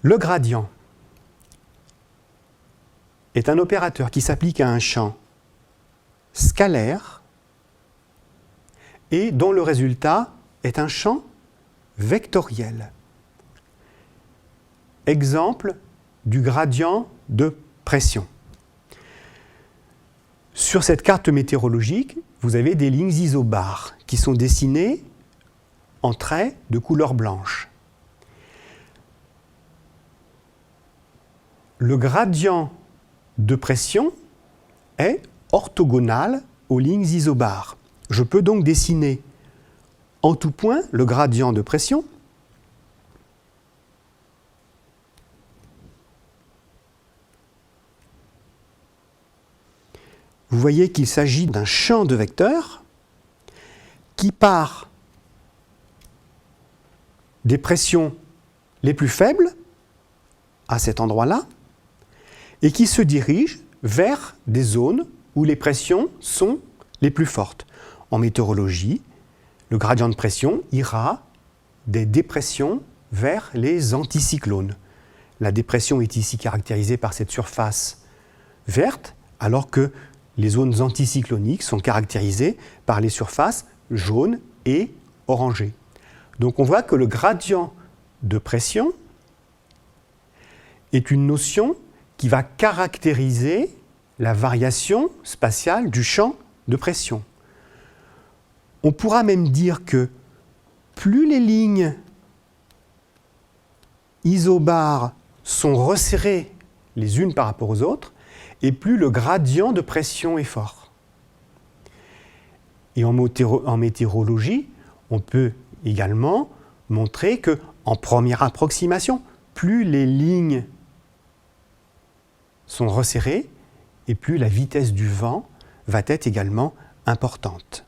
Le gradient est un opérateur qui s'applique à un champ scalaire et dont le résultat est un champ vectoriel. Exemple du gradient de pression. Sur cette carte météorologique, vous avez des lignes isobares qui sont dessinées en traits de couleur blanche. Le gradient de pression est orthogonal aux lignes isobares. Je peux donc dessiner en tout point le gradient de pression Vous voyez qu'il s'agit d'un champ de vecteurs qui part des pressions les plus faibles à cet endroit-là et qui se dirige vers des zones où les pressions sont les plus fortes. En météorologie, le gradient de pression ira des dépressions vers les anticyclones. La dépression est ici caractérisée par cette surface verte, alors que les zones anticycloniques sont caractérisées par les surfaces jaunes et orangées. Donc on voit que le gradient de pression est une notion qui va caractériser la variation spatiale du champ de pression. On pourra même dire que plus les lignes isobares sont resserrées les unes par rapport aux autres, et plus le gradient de pression est fort. Et en météorologie, on peut également montrer qu'en première approximation, plus les lignes sont resserrées, et plus la vitesse du vent va être également importante.